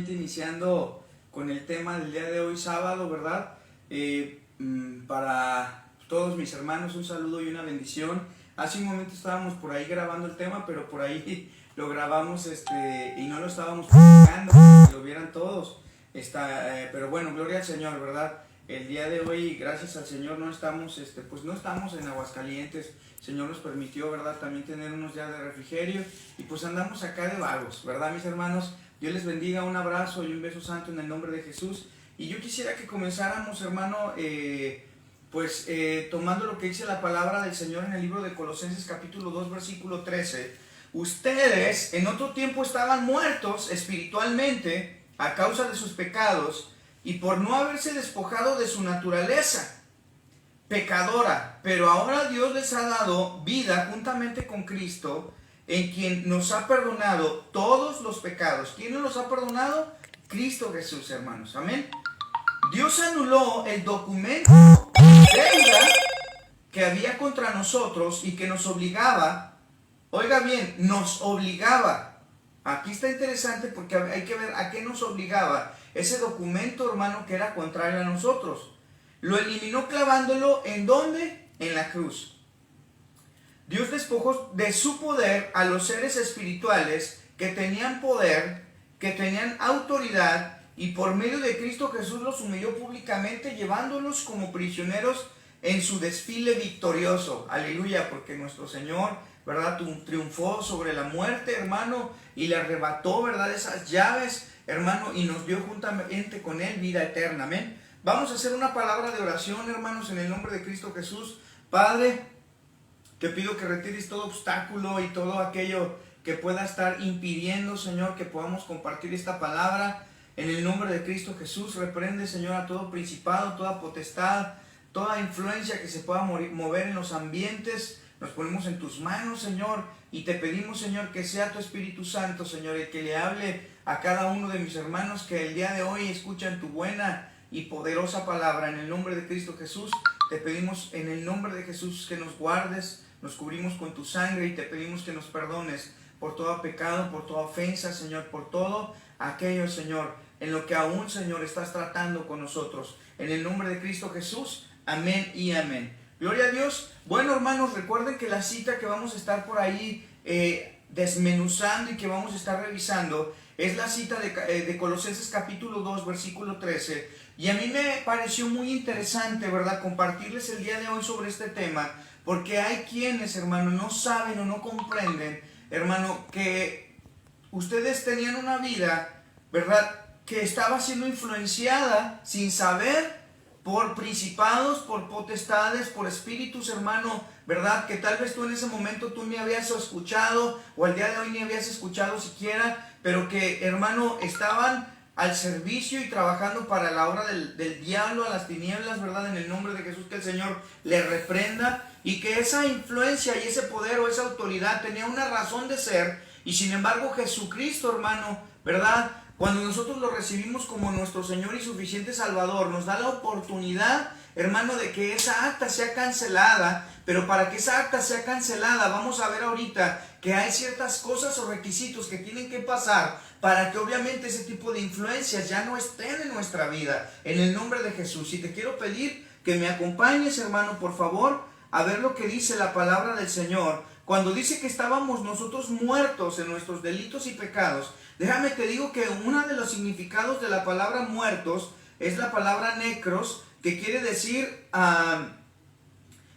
primeramente iniciando con el tema del día de hoy, sábado, ¿verdad? Para todos mis hermanos, un saludo y una bendición. Hace un momento estábamos por ahí grabando el tema, pero por ahí lo grabamos y no lo estábamos publicando, para que lo vieran todos. Pero bueno, gloria al Señor, ¿verdad? El día de hoy, gracias al Señor, no estamos, no estamos en Aguascalientes. El Señor nos permitió, ¿verdad?, también tener unos días de refrigerio y pues andamos acá de vagos, ¿verdad, mis hermanos? Dios les bendiga, un abrazo y un beso santo en el nombre de Jesús. Y yo quisiera que comenzáramos, hermano, tomando lo que dice la palabra del Señor en el libro de Colosenses capítulo 2, versículo 13. Ustedes en otro tiempo estaban muertos espiritualmente a causa de sus pecados y por no haberse despojado de su naturaleza pecadora, pero ahora Dios les ha dado vida juntamente con Cristo, en quien nos ha perdonado todos los pecados. ¿Quién nos los ha perdonado? Cristo Jesús, hermanos. Amén. Dios anuló el documento de deuda que había contra nosotros y que nos obligaba, oiga bien, nos obligaba. Aquí está interesante porque hay que ver a qué nos obligaba ese documento, hermano, que era contrario a nosotros. Lo eliminó clavándolo, ¿en dónde? En la cruz. Dios despojó de su poder a los seres espirituales que tenían poder, que tenían autoridad, y por medio de Cristo Jesús los humilló públicamente, llevándolos como prisioneros en su desfile victorioso. Aleluya, porque nuestro Señor, ¿verdad?, triunfó sobre la muerte, hermano, y le arrebató, ¿verdad?, esas llaves, hermano, y nos dio juntamente con Él vida eterna. Amén. Vamos a hacer una palabra de oración, hermanos, en el nombre de Cristo Jesús. Padre, te pido que retires todo obstáculo y todo aquello que pueda estar impidiendo, Señor, que podamos compartir esta palabra. En el nombre de Cristo Jesús, reprende, Señor, a todo principado, toda potestad, toda influencia que se pueda mover en los ambientes. Nos ponemos en tus manos, Señor, y te pedimos, Señor, que sea tu Espíritu Santo, Señor, el que le hable a cada uno de mis hermanos que el día de hoy escuchan tu buena y poderosa palabra. En el nombre de Cristo Jesús, te pedimos en el nombre de Jesús que nos guardes, nos cubrimos con tu sangre y te pedimos que nos perdones por todo pecado, por toda ofensa, Señor, por todo aquello, Señor, en lo que aún, Señor, estás tratando con nosotros. En el nombre de Cristo Jesús, amén y amén. Gloria a Dios. Bueno, hermanos, recuerden que la cita que vamos a estar por ahí desmenuzando y que vamos a estar revisando es la cita de Colosenses capítulo 2, versículo 13. Y a mí me pareció muy interesante, ¿verdad?, compartirles el día de hoy sobre este tema, porque hay quienes, hermano, no saben o no comprenden, hermano, que ustedes tenían una vida, ¿verdad?, que estaba siendo influenciada sin saber por principados, por potestades, por espíritus, hermano, ¿verdad?, que tal vez tú en ese momento tú ni habías escuchado, o al día de hoy ni habías escuchado siquiera, pero que, hermano, estaban al servicio y trabajando para la obra del diablo, a las tinieblas, ¿verdad?, en el nombre de Jesús, que el Señor le reprenda, y que esa influencia y ese poder o esa autoridad tenía una razón de ser, y sin embargo Jesucristo, hermano, ¿verdad?, cuando nosotros lo recibimos como nuestro Señor y suficiente Salvador, nos da la oportunidad, hermano, de que esa acta sea cancelada. Pero para que esa acta sea cancelada, vamos a ver ahorita que hay ciertas cosas o requisitos que tienen que pasar para que obviamente ese tipo de influencias ya no estén en nuestra vida, en el nombre de Jesús. Y te quiero pedir que me acompañes, hermano, por favor, a ver lo que dice la palabra del Señor. Cuando dice que estábamos nosotros muertos en nuestros delitos y pecados, déjame te digo que uno de los significados de la palabra muertos es la palabra necros, que quiere decir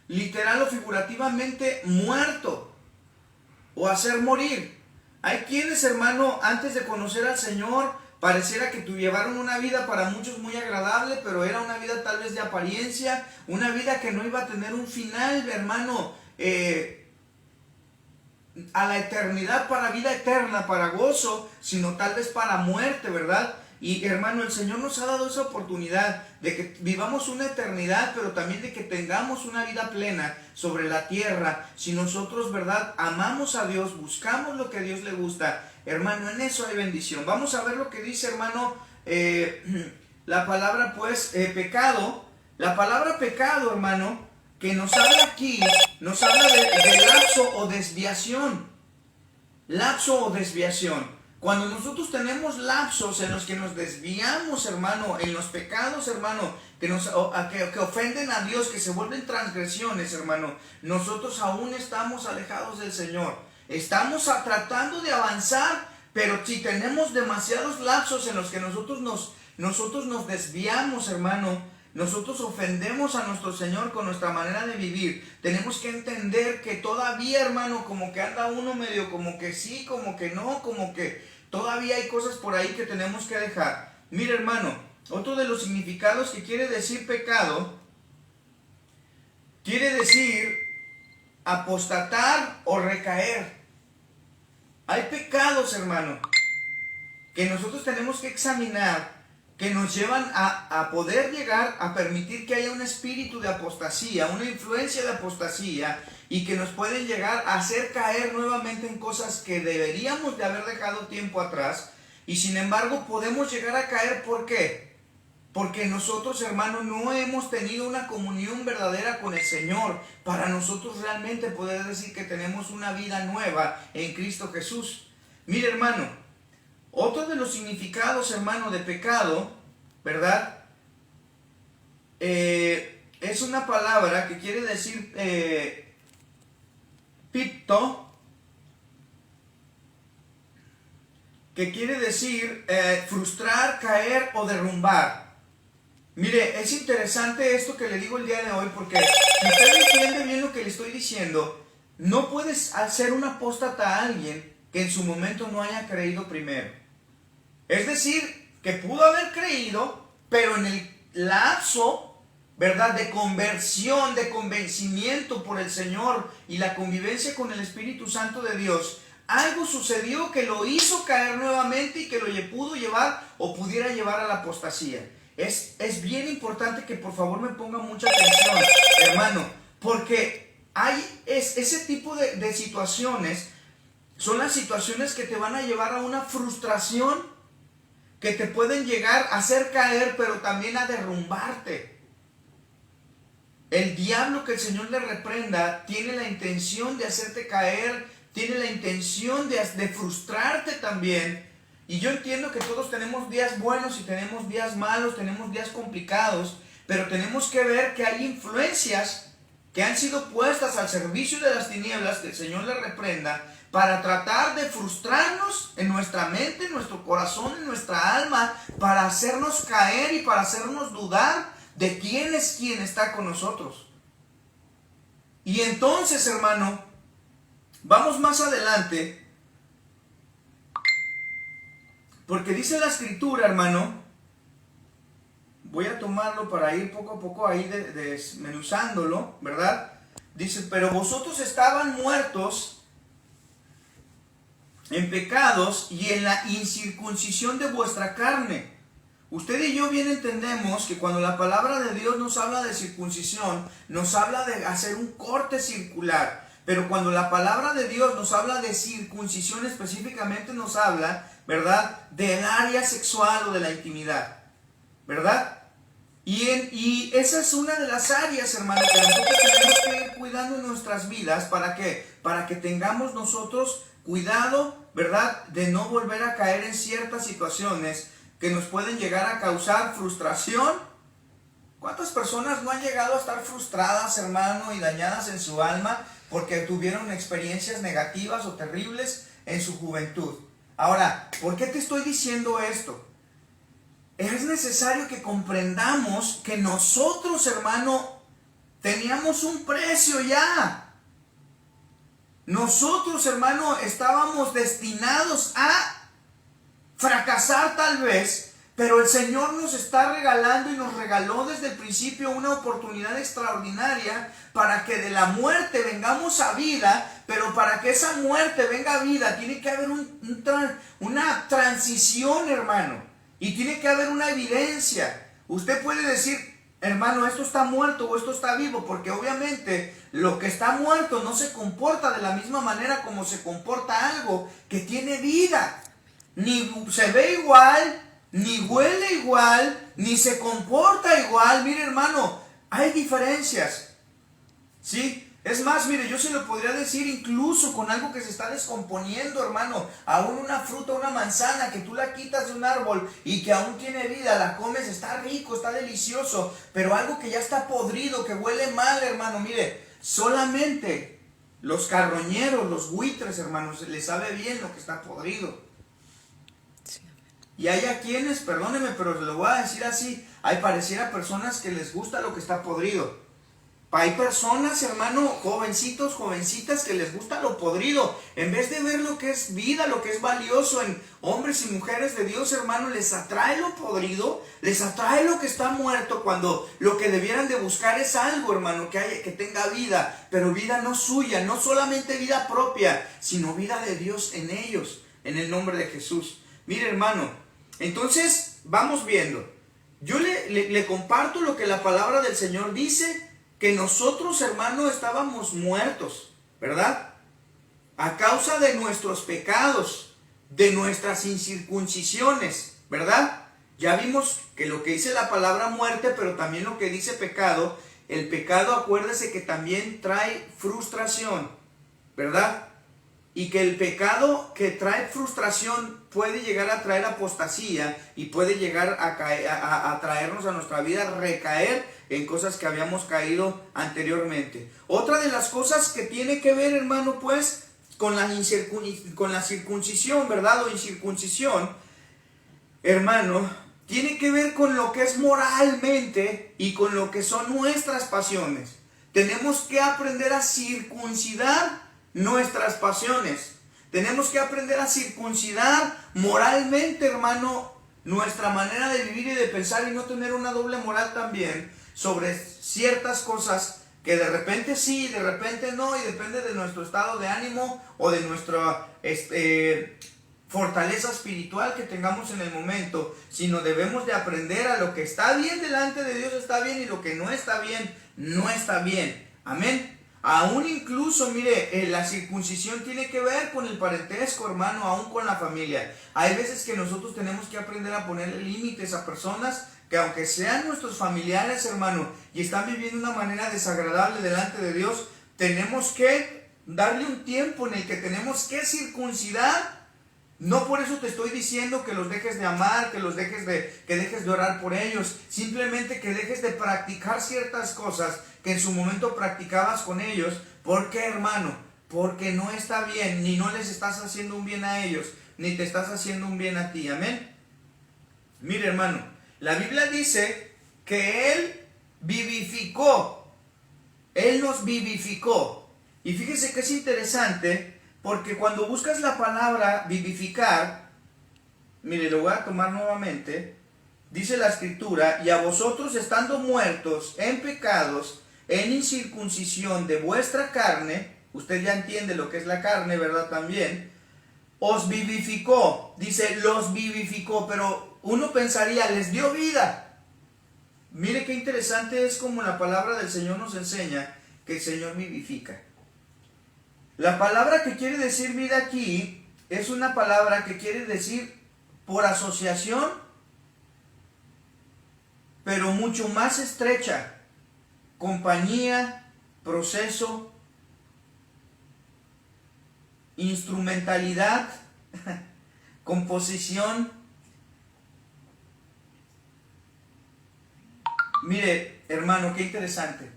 literal o figurativamente muerto o hacer morir. Hay quienes, hermano, antes de conocer al Señor, pareciera que llevaron una vida para muchos muy agradable, pero era una vida tal vez de apariencia, una vida que no iba a tener un final, hermano, a la eternidad, para vida eterna, para gozo, sino tal vez para muerte, ¿verdad? Y hermano, el Señor nos ha dado esa oportunidad de que vivamos una eternidad, pero también de que tengamos una vida plena sobre la tierra. Si nosotros, ¿verdad?, amamos a Dios, buscamos lo que a Dios le gusta, hermano, en eso hay bendición. Vamos a ver lo que dice, hermano, la palabra, pues, pecado. La palabra pecado, hermano, que nos habla aquí, nos habla de lapso o desviación. Lapso o desviación. Cuando nosotros tenemos lapsos en los que nos desviamos, hermano, en los pecados, hermano, que ofenden a Dios, que se vuelven transgresiones, hermano, nosotros aún estamos alejados del Señor. Estamos tratando de avanzar, pero si tenemos demasiados lapsos en los que nosotros nos desviamos, hermano, nosotros ofendemos a nuestro Señor con nuestra manera de vivir. Tenemos que entender que todavía, hermano, como que anda uno medio como que sí, como que no, como que todavía hay cosas por ahí que tenemos que dejar. Mira, hermano, otro de los significados que quiere decir pecado, quiere decir apostatar o recaer. Hay pecados, hermano, que nosotros tenemos que examinar, que nos llevan a poder llegar a permitir que haya un espíritu de apostasía, una influencia de apostasía, y que nos pueden llegar a hacer caer nuevamente en cosas que deberíamos de haber dejado tiempo atrás, y sin embargo podemos llegar a caer. ¿Por qué? Porque nosotros, hermanos, no hemos tenido una comunión verdadera con el Señor para nosotros realmente poder decir que tenemos una vida nueva en Cristo Jesús. Mire, hermano, otro de los significados, hermano, de pecado, ¿verdad? Es una palabra que quiere decir pipto, que quiere decir frustrar, caer o derrumbar. Mire, es interesante esto que le digo el día de hoy, porque si usted entiende bien lo que le estoy diciendo, no puedes hacer un apóstata a alguien que en su momento no haya creído primero. Es decir, que pudo haber creído, pero en el lapso, ¿verdad?, de conversión, de convencimiento por el Señor y la convivencia con el Espíritu Santo de Dios, algo sucedió que lo hizo caer nuevamente y que lo pudo llevar o pudiera llevar a la apostasía. Es bien importante que por favor me ponga mucha atención, hermano, porque hay ese tipo de situaciones, son las situaciones que te van a llevar a una frustración, que te pueden llegar a hacer caer, pero también a derrumbarte. El diablo, que el Señor le reprenda, tiene la intención de hacerte caer, tiene la intención de frustrarte también. Y yo entiendo que todos tenemos días buenos y tenemos días malos, tenemos días complicados, pero tenemos que ver que hay influencias que han sido puestas al servicio de las tinieblas, que el Señor le reprenda, para tratar de frustrarnos en nuestra mente, en nuestro corazón, en nuestra alma, para hacernos caer y para hacernos dudar de quién es quien está con nosotros. Y entonces, hermano, vamos más adelante, porque dice la Escritura, hermano, voy a tomarlo para ir poco a poco ahí desmenuzándolo, ¿verdad? Dice, pero vosotros estaban muertos en pecados y en la incircuncisión de vuestra carne. Usted y yo bien entendemos que cuando la palabra de Dios nos habla de circuncisión, nos habla de hacer un corte circular. Pero cuando la palabra de Dios nos habla de circuncisión, específicamente nos habla, ¿verdad?, del área sexual o de la intimidad, ¿verdad? Y esa es una de las áreas, hermano, que nosotros tenemos que ir cuidando en nuestras vidas. ¿Para qué? Para que tengamos nosotros cuidado, ¿verdad?, de no volver a caer en ciertas situaciones que nos pueden llegar a causar frustración. ¿Cuántas personas no han llegado a estar frustradas, hermano, y dañadas en su alma porque tuvieron experiencias negativas o terribles en su juventud? Ahora, ¿por qué te estoy diciendo esto? Es necesario que comprendamos que nosotros, hermano, teníamos un precio ya. Nosotros, hermano, estábamos destinados a fracasar tal vez, pero el Señor nos está regalando y nos regaló desde el principio una oportunidad extraordinaria para que de la muerte vengamos a vida. Pero para que esa muerte venga a vida tiene que haber una transición, hermano, y tiene que haber una evidencia. Usted puede decir, hermano, esto está muerto o esto está vivo, porque obviamente lo que está muerto no se comporta de la misma manera como se comporta algo que tiene vida. Ni se ve igual, ni huele igual, ni se comporta igual. Mire, hermano, hay diferencias, ¿sí? Es más, mire, yo se lo podría decir incluso con algo que se está descomponiendo, hermano. Aún una fruta, una manzana que tú la quitas de un árbol y que aún tiene vida, la comes, está rico, está delicioso. Pero algo que ya está podrido, que huele mal, hermano, mire, solamente los carroñeros, los buitres, hermanos, les sabe bien lo que está podrido. Y hay a quienes, perdónenme, pero lo voy a decir así, hay pareciera personas que les gusta lo que está podrido. Hay personas, hermano, jovencitos, jovencitas que les gusta lo podrido. En vez de ver lo que es vida, lo que es valioso en hombres y mujeres de Dios, hermano, les atrae lo podrido, les atrae lo que está muerto, cuando lo que debieran de buscar es algo, hermano, que tenga vida, pero vida no suya, no solamente vida propia, sino vida de Dios en ellos, en el nombre de Jesús. Mire, hermano, entonces vamos viendo. Yo le comparto lo que la palabra del Señor dice, que nosotros, hermano, estábamos muertos, ¿verdad? A causa de nuestros pecados, de nuestras incircuncisiones, ¿verdad? Ya vimos que lo que dice la palabra muerte, pero también lo que dice pecado. El pecado, acuérdese que también trae frustración, ¿verdad? Y que el pecado que trae frustración puede llegar a traer apostasía y puede llegar a traernos a nuestra vida recaer en cosas que habíamos caído anteriormente. Otra de las cosas que tiene que ver, hermano, pues, con la circuncisión, ¿verdad? O incircuncisión, hermano, tiene que ver con lo que es moralmente y con lo que son nuestras pasiones. Tenemos que aprender a circuncidar nuestras pasiones. Tenemos que aprender a circuncidar moralmente, hermano, nuestra manera de vivir y de pensar, y no tener una doble moral también sobre ciertas cosas que de repente sí, de repente no, y depende de nuestro estado de ánimo o de nuestra fortaleza espiritual que tengamos en el momento, sino debemos de aprender a lo que está bien delante de Dios está bien, y lo que no está bien, no está bien. Amén. Aún incluso, mire, la circuncisión tiene que ver con el parentesco, hermano, aún con la familia. Hay veces que nosotros tenemos que aprender a ponerle límites a personas que, aunque sean nuestros familiares, hermano, y están viviendo de una manera desagradable delante de Dios, tenemos que darle un tiempo en el que tenemos que circuncidar. No por eso te estoy diciendo que los dejes de amar, que dejes de orar por ellos, simplemente que dejes de practicar ciertas cosas que en su momento practicabas con ellos. ¿Por qué, hermano? Porque no está bien, ni no les estás haciendo un bien a ellos, ni te estás haciendo un bien a ti. Amén. Mire, hermano, la Biblia dice que Él vivificó, Él nos vivificó. Y fíjese que es interesante, porque cuando buscas la palabra vivificar, mire, lo voy a tomar nuevamente. Dice la Escritura: y a vosotros, estando muertos en pecados, en incircuncisión de vuestra carne, usted ya entiende lo que es la carne, ¿verdad? También, os vivificó. Dice, los vivificó, pero uno pensaría, les dio vida. Mire qué interesante es como la palabra del Señor nos enseña que el Señor vivifica. La palabra que quiere decir vida aquí es una palabra que quiere decir por asociación, pero mucho más estrecha: compañía, proceso, instrumentalidad, composición. Mire, hermano, qué interesante.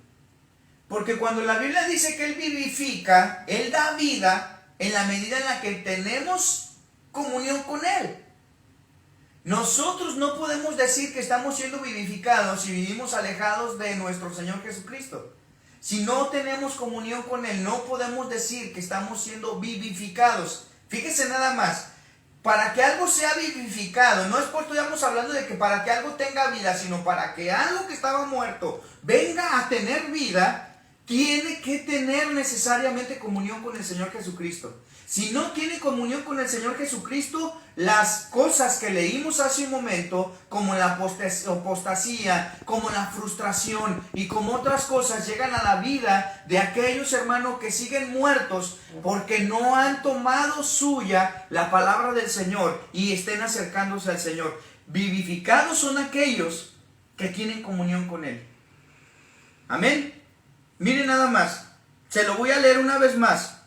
Porque cuando la Biblia dice que Él vivifica, Él da vida en la medida en la que tenemos comunión con Él. Nosotros no podemos decir que estamos siendo vivificados si vivimos alejados de nuestro Señor Jesucristo. Si no tenemos comunión con Él, no podemos decir que estamos siendo vivificados. Fíjese nada más, para que algo sea vivificado, no es porque estamos hablando de que para que algo tenga vida, sino para que algo que estaba muerto venga a tener vida, tiene que tener necesariamente comunión con el Señor Jesucristo. Si no tiene comunión con el Señor Jesucristo, las cosas que leímos hace un momento, como la apostasía, como la frustración y como otras cosas, llegan a la vida de aquellos hermanos que siguen muertos porque no han tomado suya la palabra del Señor y estén acercándose al Señor. Vivificados son aquellos que tienen comunión con Él. Amén. Miren nada más. Se lo voy a leer una vez más.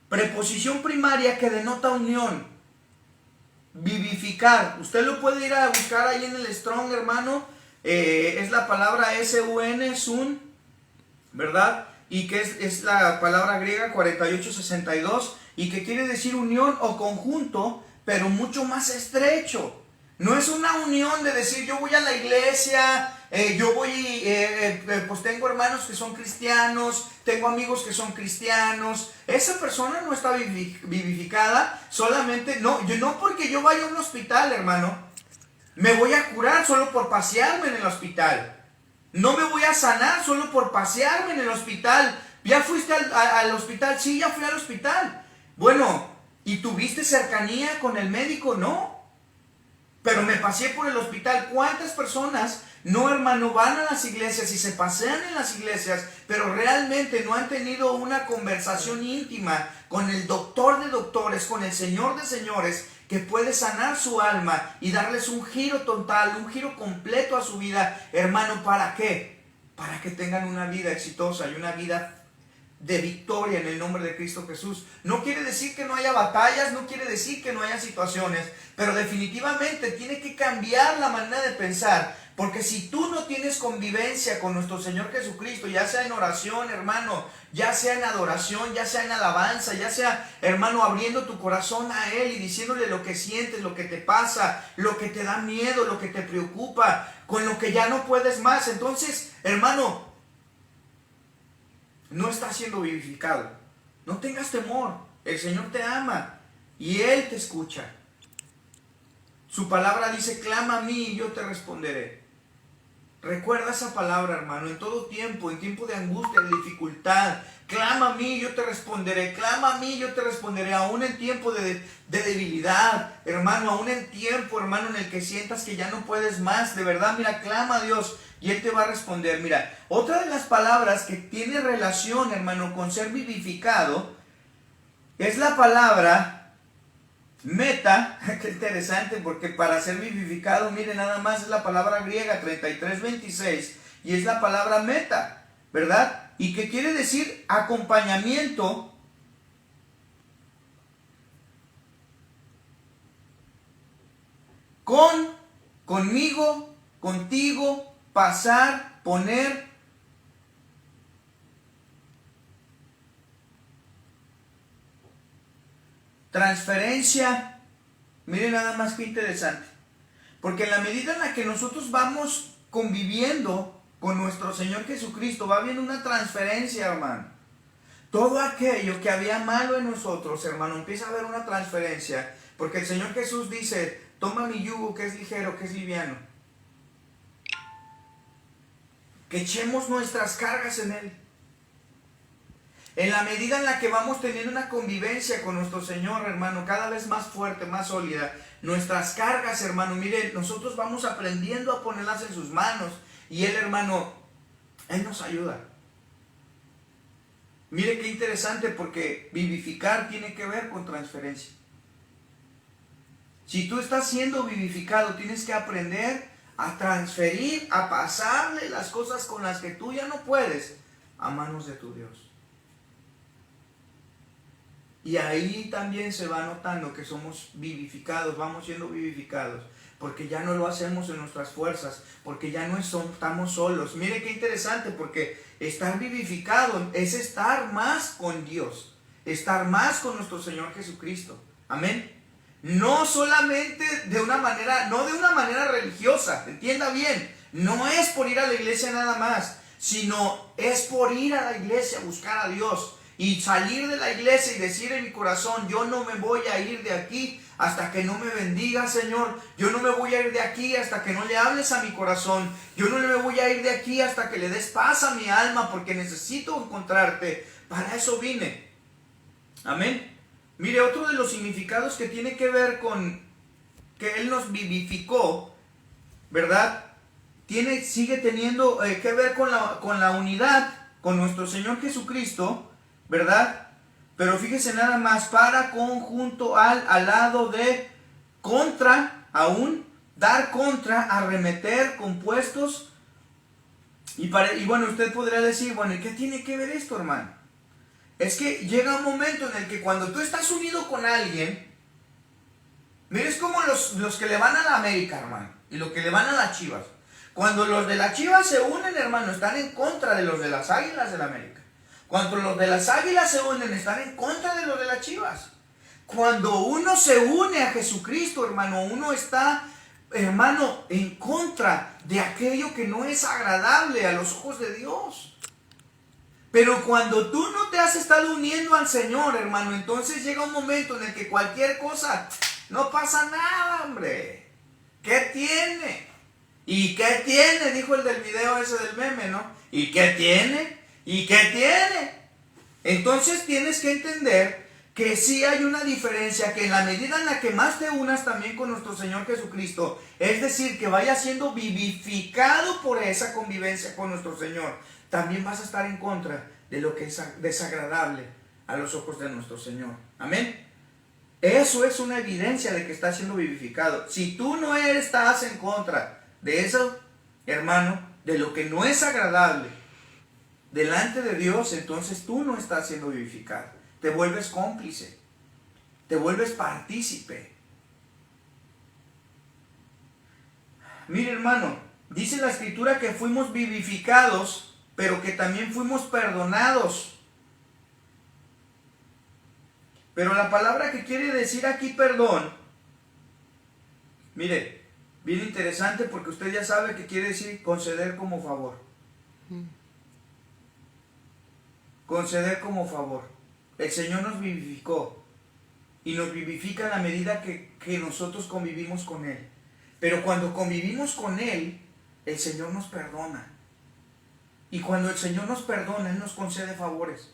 Preposición primaria que denota unión. Vivificar. Usted lo puede ir a buscar ahí en el Strong, hermano. Es la palabra sun, sun, ¿verdad? Y que es la palabra griega 4862 y que quiere decir unión o conjunto, pero mucho más estrecho. No es una unión de decir yo voy a la iglesia, pues tengo hermanos que son cristianos, tengo amigos que son cristianos. Esa persona no está vivificada solamente, no porque yo vaya a un hospital, hermano, me voy a curar solo por pasearme en el hospital. No me voy a sanar solo por pasearme en el hospital. ¿Ya fuiste al hospital? Sí, ya fui al hospital. Bueno, ¿y tuviste cercanía con el médico? No. Pero me paseé por el hospital. ¿Cuántas personas, no, hermano, van a las iglesias y se pasean en las iglesias, pero realmente no han tenido una conversación íntima con el doctor de doctores, con el Señor de señores, que puede sanar su alma y darles un giro total, un giro completo a su vida? Hermano, ¿para qué? Para que tengan una vida exitosa y una vida de victoria en el nombre de Cristo Jesús. No quiere decir que no haya batallas, no quiere decir que no haya situaciones, pero definitivamente tiene que cambiar la manera de pensar, porque si tú no tienes convivencia con nuestro Señor Jesucristo, ya sea en oración, hermano, ya sea en adoración, ya sea en alabanza, ya sea, hermano, abriendo tu corazón a Él y diciéndole lo que sientes, lo que te pasa, lo que te da miedo, lo que te preocupa, con lo que ya no puedes más, entonces, hermano, no estás siendo vivificado. No tengas temor. El Señor te ama y Él te escucha. Su palabra dice, clama a mí y yo te responderé. Recuerda esa palabra, hermano, en todo tiempo, en tiempo de angustia, de dificultad. Clama a mí y yo te responderé. Clama a mí y yo te responderé. Aún en tiempo de debilidad, hermano, aún en tiempo, hermano, en el que sientas que ya no puedes más. De verdad, mira, clama a Dios y Él te va a responder. Mira, otra de las palabras que tiene relación, hermano, con ser vivificado es la palabra meta. Qué interesante, porque para ser vivificado, mire, nada más es la palabra griega 3326 y es la palabra meta, ¿verdad? Y que quiere decir acompañamiento conmigo, contigo, pasar, poner. Transferencia. Miren nada más que interesante. Porque en la medida en la que nosotros vamos conviviendo con nuestro Señor Jesucristo, va habiendo una transferencia, hermano. Todo aquello que había malo en nosotros, hermano, empieza a haber una transferencia. Porque el Señor Jesús dice, toma mi yugo que es ligero, que es liviano. Que echemos nuestras cargas en Él. En la medida en la que vamos teniendo una convivencia con nuestro Señor, hermano, cada vez más fuerte, más sólida, nuestras cargas, hermano, mire, nosotros vamos aprendiendo a ponerlas en sus manos y Él, hermano, Él nos ayuda. Mire qué interesante, porque vivificar tiene que ver con transferencia. Si tú estás siendo vivificado, tienes que aprender a transferir, a pasarle las cosas con las que tú ya no puedes a manos de tu Dios. Y ahí también se va notando que somos vivificados, vamos siendo vivificados, porque ya no lo hacemos en nuestras fuerzas, porque ya no estamos solos. Mire qué interesante, porque estar vivificado es estar más con Dios, estar más con nuestro Señor Jesucristo. Amén. No solamente de una manera, no de una manera religiosa, entienda bien, no es por ir a la iglesia nada más, sino es por ir a la iglesia a buscar a Dios. Y salir de la iglesia y decir en mi corazón, yo no me voy a ir de aquí hasta que no me bendiga, Señor. Yo no me voy a ir de aquí hasta que no le hables a mi corazón. Yo no me voy a ir de aquí hasta que le des paz a mi alma, porque necesito encontrarte. Para eso vine. Amén. Mire, otro de los significados que tiene que ver con que Él nos vivificó, ¿verdad? Sigue teniendo que ver con la unidad con nuestro Señor Jesucristo, ¿verdad? Pero fíjese nada más, para conjunto al lado de contra, aún, dar contra, arremeter, compuestos. Y bueno, usted podría decir, bueno, ¿y qué tiene que ver esto, hermano? Es que llega un momento en el que cuando tú estás unido con alguien, mires como los que le van a la América, hermano, y los que le van a las Chivas. Cuando los de las Chivas se unen, hermano, están en contra de los de las Águilas de la América. Cuando los de las Águilas se unen, están en contra de los de las Chivas. Cuando uno se une a Jesucristo, hermano, uno está, hermano, en contra de aquello que no es agradable a los ojos de Dios. Pero cuando tú no te has estado uniendo al Señor, hermano, entonces llega un momento en el que cualquier cosa, no pasa nada, hombre. ¿Qué tiene? ¿Y qué tiene? Dijo el del video ese del meme, ¿no? ¿Y qué tiene? ¿Y qué tiene? Entonces tienes que entender que sí hay una diferencia, que en la medida en la que más te unas también con nuestro Señor Jesucristo, es decir, que vayas siendo vivificado por esa convivencia con nuestro Señor, también vas a estar en contra de lo que es desagradable a los ojos de nuestro Señor. Amén. Eso es una evidencia de que estás siendo vivificado. Si tú no estás en contra de eso, hermano, de lo que no es agradable delante de Dios, entonces tú no estás siendo vivificado. Te vuelves cómplice, te vuelves partícipe. Mire, hermano, dice la Escritura que fuimos vivificados, pero que también fuimos perdonados. Pero la palabra que quiere decir aquí perdón, mire, bien interesante, porque usted ya sabe que quiere decir conceder como favor. Conceder como favor. El Señor nos vivificó y nos vivifica en la medida que nosotros convivimos con Él. Pero cuando convivimos con Él, el Señor nos perdona. Y cuando el Señor nos perdona, Él nos concede favores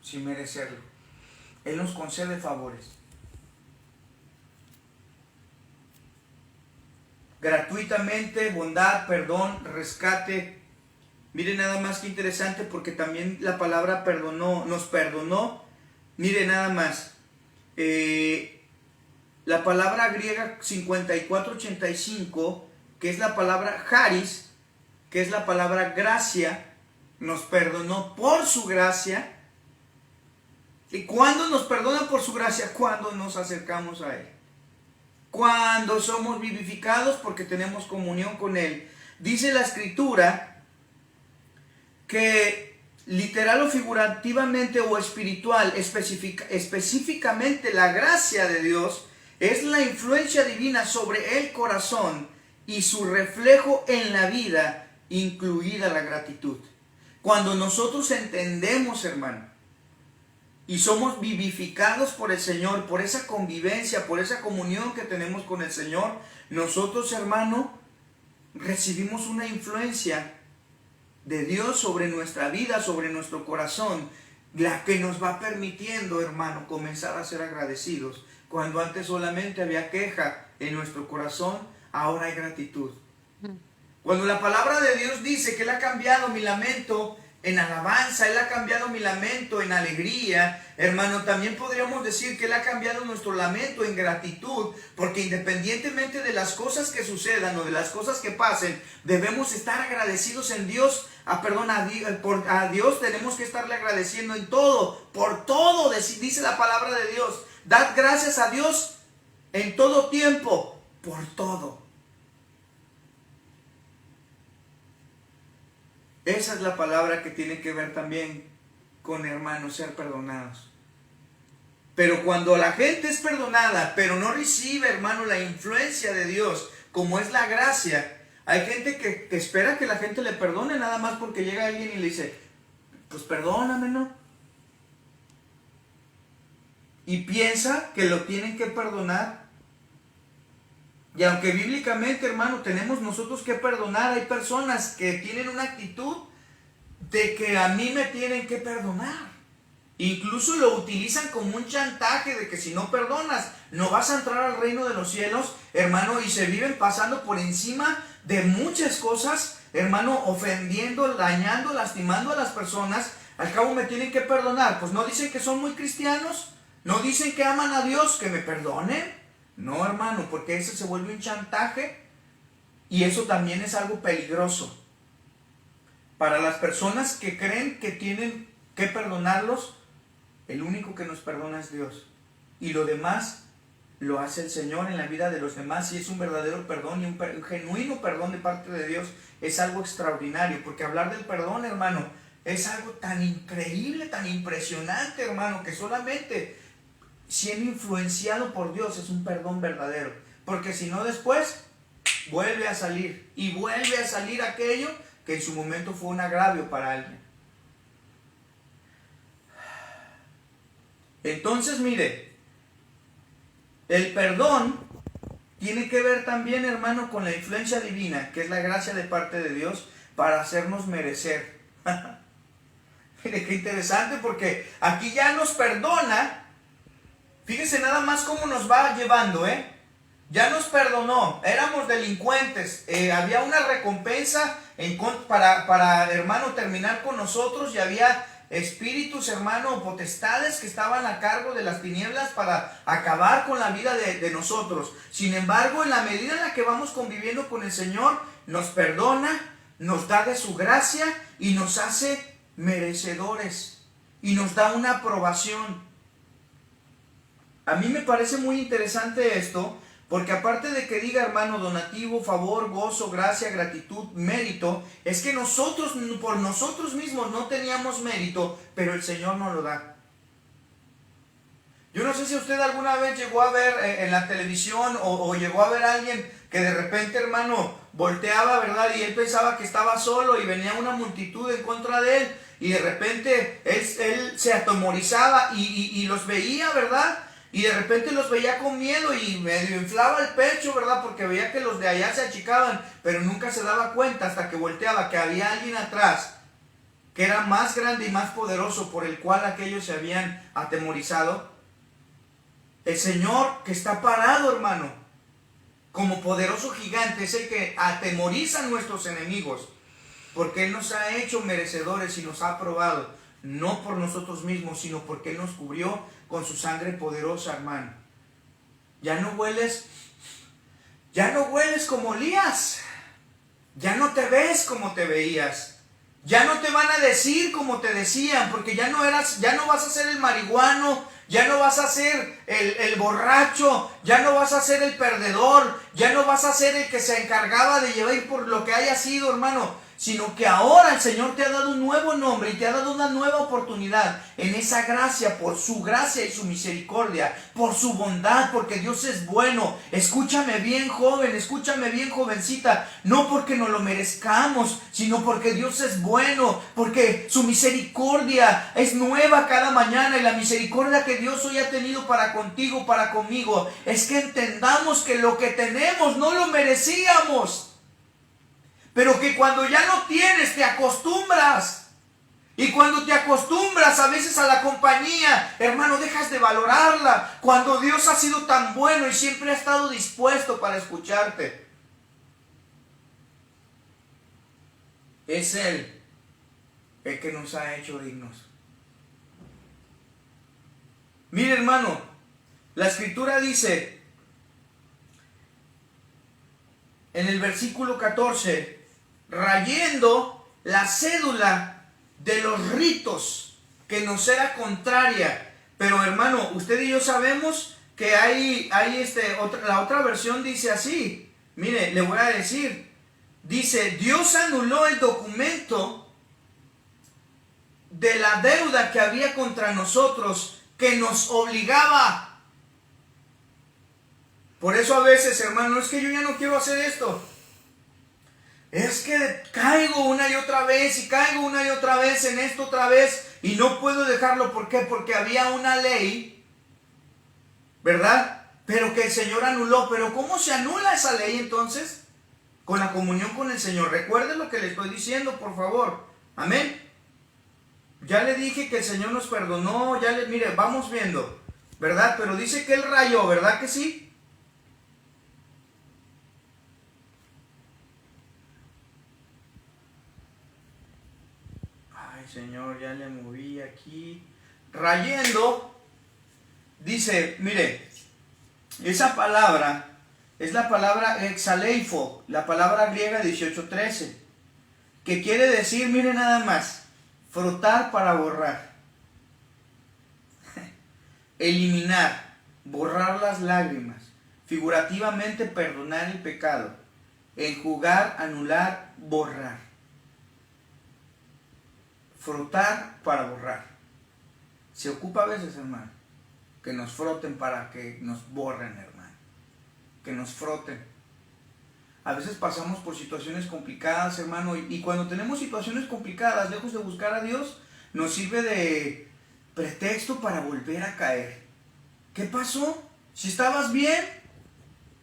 sin merecerlo. Él nos concede favores gratuitamente, bondad, perdón, rescate. Miren nada más que interesante, porque también la palabra perdonó, nos perdonó. Miren nada más. La palabra griega 5485, que es la palabra charis, que es la palabra gracia, nos perdonó por su gracia. ¿Y cuándo nos perdona por su gracia? Cuando nos acercamos a Él. Cuando somos vivificados porque tenemos comunión con Él. Dice la Escritura que literal o figurativamente o espiritual, específicamente la gracia de Dios es la influencia divina sobre el corazón y su reflejo en la vida, incluida la gratitud. Cuando nosotros entendemos, hermano, y somos vivificados por el Señor, por esa convivencia, por esa comunión que tenemos con el Señor, nosotros, hermano, recibimos una influencia de Dios sobre nuestra vida, sobre nuestro corazón, la que nos va permitiendo, hermano, comenzar a ser agradecidos. Cuando antes solamente había queja en nuestro corazón, ahora hay gratitud. Cuando la palabra de Dios dice que Él ha cambiado mi lamento en alabanza, Él ha cambiado mi lamento en alegría, hermano, también podríamos decir que Él ha cambiado nuestro lamento en gratitud, porque independientemente de las cosas que sucedan o de las cosas que pasen, debemos estar agradecidos en Dios. A Dios tenemos que estarle agradeciendo en todo, por todo, dice la palabra de Dios. Dad gracias a Dios en todo tiempo, por todo. Esa es la palabra que tiene que ver también con, hermanos, ser perdonados. Pero cuando la gente es perdonada, pero no recibe, hermano, la influencia de Dios, como es la gracia, hay gente que espera que la gente le perdone nada más porque llega alguien y le dice, pues perdóname, ¿no? Y piensa que lo tienen que perdonar. Y aunque bíblicamente, hermano, tenemos nosotros que perdonar, hay personas que tienen una actitud de que a mí me tienen que perdonar. Incluso lo utilizan como un chantaje de que si no perdonas, no vas a entrar al reino de los cielos, hermano, y se viven pasando por encima de muchas cosas, hermano, ofendiendo, dañando, lastimando a las personas. Al cabo me tienen que perdonar. Pues no dicen que son muy cristianos, no dicen que aman a Dios, que me perdonen. No, hermano, porque eso se vuelve un chantaje y eso también es algo peligroso para las personas que creen que ¿Qué perdonarlos? El único que nos perdona es Dios. Y lo demás lo hace el Señor en la vida de los demás. Y es un verdadero perdón y un genuino perdón de parte de Dios. Es algo extraordinario. Porque hablar del perdón, hermano, es algo tan increíble, tan impresionante, hermano, que solamente siendo influenciado por Dios es un perdón verdadero. Porque si no, después vuelve a salir. Y vuelve a salir aquello que en su momento fue un agravio para alguien. Entonces, mire, el perdón tiene que ver también, hermano, con la influencia divina, que es la gracia de parte de Dios para hacernos merecer. Mire, qué interesante, porque aquí ya nos perdona. Fíjese nada más cómo nos va llevando, Ya nos perdonó, éramos delincuentes, había una recompensa para, hermano, terminar con nosotros, y había espíritus, hermano, potestades que estaban a cargo de las tinieblas para acabar con la vida de nosotros. Sin embargo, en la medida en la que vamos conviviendo con el Señor, nos perdona, nos da de su gracia y nos hace merecedores y nos da una aprobación. A mí me parece muy interesante esto, porque aparte de que diga, hermano, donativo, favor, gozo, gracia, gratitud, mérito, es que nosotros, por nosotros mismos no teníamos mérito, pero el Señor nos lo da. Yo no sé si usted alguna vez llegó a ver en la televisión o llegó a ver a alguien que de repente, hermano, volteaba, ¿verdad? Y él pensaba que estaba solo y venía una multitud en contra de él, y de repente él se atemorizaba y los veía, ¿verdad? Y de repente los veía con miedo y medio inflaba el pecho, ¿verdad? Porque veía que los de allá se achicaban, pero nunca se daba cuenta hasta que volteaba que había alguien atrás que era más grande y más poderoso, por el cual aquellos se habían atemorizado. El Señor que está parado, hermano, como poderoso gigante, es el que atemoriza a nuestros enemigos, porque Él nos ha hecho merecedores y nos ha aprobado, no por nosotros mismos, sino porque Él nos cubrió con su sangre poderosa, hermano. Ya no hueles como olías, ya no te ves como te veías, ya no te van a decir como te decían, porque ya no vas a ser el marihuano, ya no vas a ser el borracho, ya no vas a ser el perdedor, ya no vas a ser el que se encargaba de llevar por lo que haya sido, hermano, sino que ahora el Señor te ha dado un nuevo nombre y te ha dado una nueva oportunidad en esa gracia, por su gracia y su misericordia, por su bondad, porque Dios es bueno. Escúchame bien, joven, escúchame bien, jovencita, no porque nos lo merezcamos, sino porque Dios es bueno, porque su misericordia es nueva cada mañana, y la misericordia que Dios hoy ha tenido para contigo, para conmigo, es que entendamos que lo que tenemos no lo merecíamos, pero que cuando ya no tienes te acostumbras. Y cuando te acostumbras a veces a la compañía, hermano, dejas de valorarla, cuando Dios ha sido tan bueno y siempre ha estado dispuesto para escucharte. Es Él el que nos ha hecho dignos. Mire, hermano, la Escritura dice en el versículo 14, rayendo la cédula de los ritos que nos era contraria. Pero, hermano, usted y yo sabemos que la otra versión dice así. Mire, le voy a decir, dice: Dios anuló el documento de la deuda que había contra nosotros, que nos obligaba. Por eso a veces, hermano, es que yo ya no quiero hacer esto. Es que caigo una y otra vez y caigo una y otra vez en esto otra vez y no puedo dejarlo. ¿Por qué? Porque había una ley, ¿verdad? Pero que el Señor anuló. Pero ¿cómo se anula esa ley entonces? Con la comunión con el Señor. Recuerde lo que le estoy diciendo, por favor. Amén. Ya le dije que el Señor nos perdonó. Mire, vamos viendo, ¿verdad? Pero dice que Él rayó, ¿verdad que sí? Señor, ya le moví aquí. Rayendo, dice, mire, esa palabra es la palabra exaleifo, la palabra griega 1813, que quiere decir, mire nada más, frotar para borrar. eliminar, borrar las lágrimas, figurativamente perdonar el pecado, enjugar, anular, borrar, frotar para borrar. Se ocupa a veces, hermano, que nos froten para que nos borren, hermano, que nos froten. A veces pasamos por situaciones complicadas, hermano, y cuando tenemos situaciones complicadas, lejos de buscar a Dios, nos sirve de pretexto para volver a caer. ¿Qué pasó? Si estabas bien,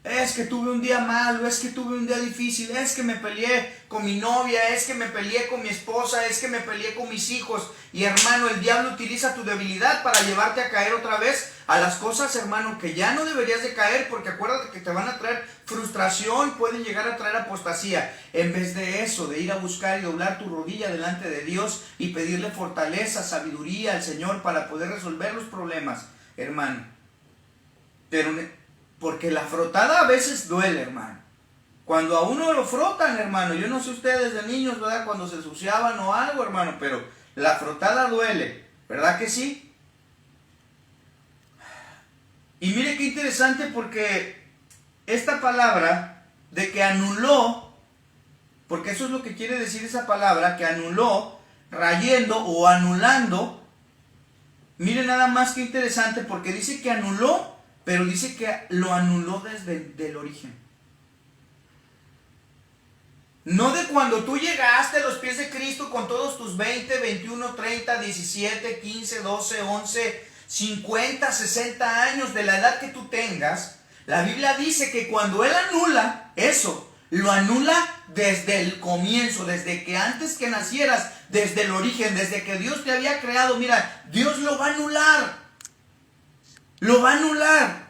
es que tuve un día malo, es que tuve un día difícil, es que me peleé con mi novia, es que me peleé con mi esposa, es que me peleé con mis hijos. Y hermano, el diablo utiliza tu debilidad para llevarte a caer otra vez a las cosas, hermano, que ya no deberías de caer, porque acuérdate que te van a traer frustración, pueden llegar a traer apostasía. En vez de eso, de ir a buscar y doblar tu rodilla delante de Dios y pedirle fortaleza, sabiduría al Señor para poder resolver los problemas, hermano. Pero porque la frotada a veces duele, hermano. Cuando a uno lo frotan, hermano, yo no sé ustedes de niños, ¿verdad? Cuando se ensuciaban o algo, hermano, pero la frotada duele, ¿verdad que sí? Y mire qué interesante, porque esta palabra de que anuló, porque eso es lo que quiere decir esa palabra, que anuló, rayendo o anulando, mire nada más que interesante, porque dice que anuló, pero dice que lo anuló desde el origen. No de cuando tú llegaste a los pies de Cristo con todos tus 20, 21, 30, 17, 15, 12, 11, 50, 60 años, de la edad que tú tengas. La Biblia dice que cuando Él anula eso, lo anula desde el comienzo, desde que antes que nacieras, desde el origen, desde que Dios te había creado. Mira, Dios lo va a anular. Lo va a anular.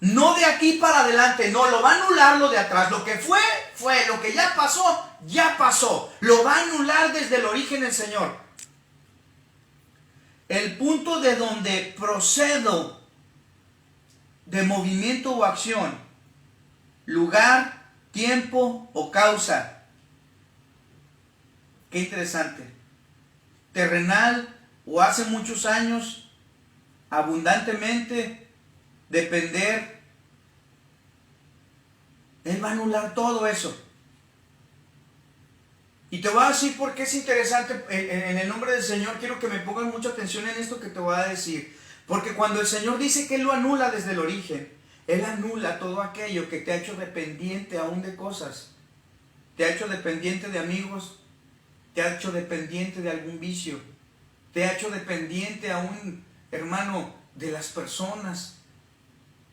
No de aquí para adelante, no, lo va a anular lo de atrás. Lo que fue, fue. Lo que ya pasó, ya pasó. Lo va a anular desde el origen el Señor. El punto de donde procedo de movimiento o acción, lugar, tiempo o causa. Qué interesante. Terrenal o hace muchos años, abundantemente, depender. Él va a anular todo eso. Y te voy a decir por qué es interesante. En el nombre del Señor quiero que me pongan mucha atención en esto que te voy a decir. Porque cuando el Señor dice que Él lo anula desde el origen, Él anula todo aquello que te ha hecho dependiente aún de cosas. Te ha hecho dependiente de amigos, te ha hecho dependiente de algún vicio, te ha hecho dependiente aún, hermano, de las personas,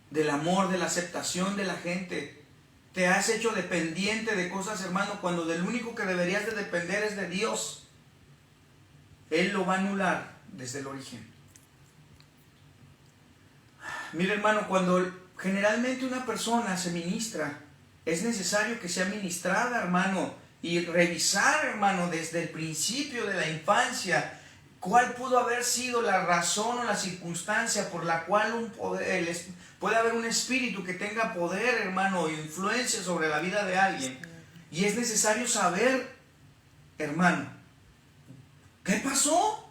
del amor, de la aceptación de la gente. Te has hecho dependiente de cosas, hermano, cuando del único que deberías de depender es de Dios. Él lo va a anular desde el origen. Mira, hermano, cuando generalmente una persona se ministra, es necesario que sea ministrada, hermano, y revisar, hermano, desde el principio de la infancia, cuál pudo haber sido la razón o la circunstancia por la cual puede haber un espíritu que tenga poder, hermano, o influencia sobre la vida de alguien. Y es necesario saber, hermano, ¿qué pasó?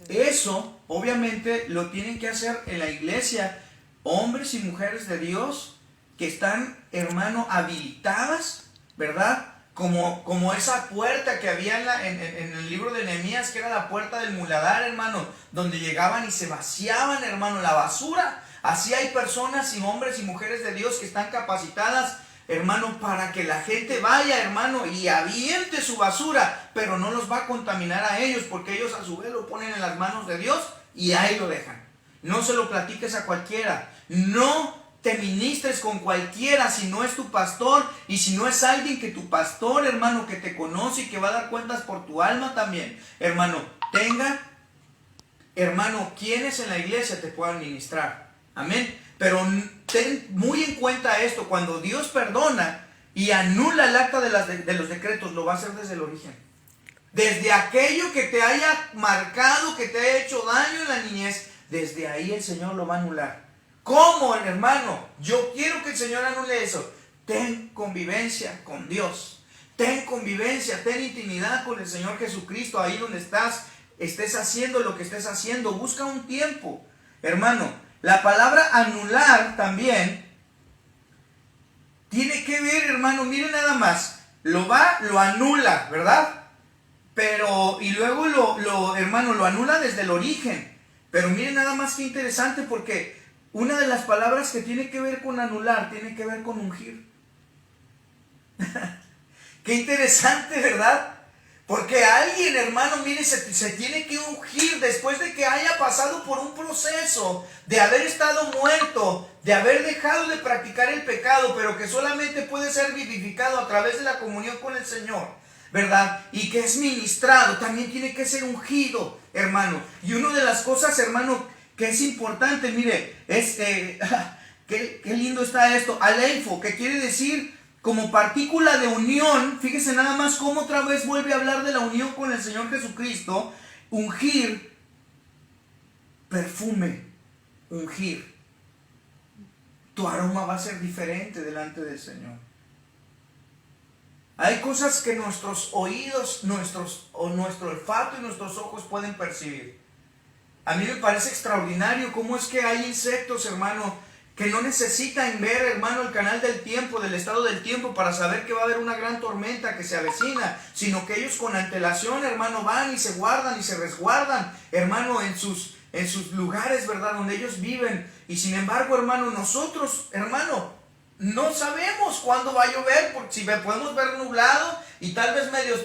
Eso, obviamente, lo tienen que hacer en la iglesia hombres y mujeres de Dios que están, hermano, habilitadas, ¿verdad? Como esa puerta que había en el libro de Nehemías, que era la puerta del muladar, hermano, donde llegaban y se vaciaban, hermano, la basura. Así hay personas y hombres y mujeres de Dios que están capacitadas, hermano, para que la gente vaya, hermano, y aviente su basura, pero no los va a contaminar a ellos, porque ellos a su vez lo ponen en las manos de Dios y ahí lo dejan. No se lo platiques a cualquiera. No te ministres con cualquiera si no es tu pastor y si no es alguien que tu pastor, hermano, que te conoce y que va a dar cuentas por tu alma también. Hermano, tenga, hermano, quienes en la iglesia te puedan ministrar. Amén. Pero ten muy en cuenta esto: cuando Dios perdona y anula el acta de los decretos, lo va a hacer desde el origen. Desde aquello que te haya marcado, que te haya hecho daño en la niñez, desde ahí el Señor lo va a anular. ¿Cómo, hermano? Yo quiero que el Señor anule eso. Ten convivencia con Dios. Ten convivencia, ten intimidad con el Señor Jesucristo ahí donde estás. estés haciendo lo que estés haciendo. Busca un tiempo, hermano. La palabra anular también tiene que ver, hermano, mire nada más. Lo anula, ¿verdad? Pero, y luego hermano, lo anula desde el origen. Pero miren nada más que interesante, porque una de las palabras que tiene que ver con anular, tiene que ver con ungir. Qué interesante, ¿verdad? Porque alguien, hermano, mire, se tiene que ungir después de que haya pasado por un proceso de haber estado muerto, de haber dejado de practicar el pecado, pero que solamente puede ser vivificado a través de la comunión con el Señor, ¿verdad? Y que es ministrado, también tiene que ser ungido, hermano. Y una de las cosas, hermano, que es importante, mire, qué lindo está esto, aleifo, que quiere decir como partícula de unión. Fíjese nada más cómo otra vez vuelve a hablar de la unión con el Señor Jesucristo. Ungir, perfume, ungir. Tu aroma va a ser diferente delante del Señor. Hay cosas que nuestros oídos, nuestro olfato y nuestros ojos pueden percibir. A mí me parece extraordinario cómo es que hay insectos, hermano, que no necesitan ver, hermano, el canal del tiempo, del estado del tiempo, para saber que va a haber una gran tormenta que se avecina, sino que ellos con antelación, hermano, van y se guardan y se resguardan, hermano, en sus lugares, ¿verdad?, donde ellos viven. Y sin embargo, hermano, nosotros, hermano, no sabemos cuándo va a llover, porque si podemos ver nublado y tal vez medio,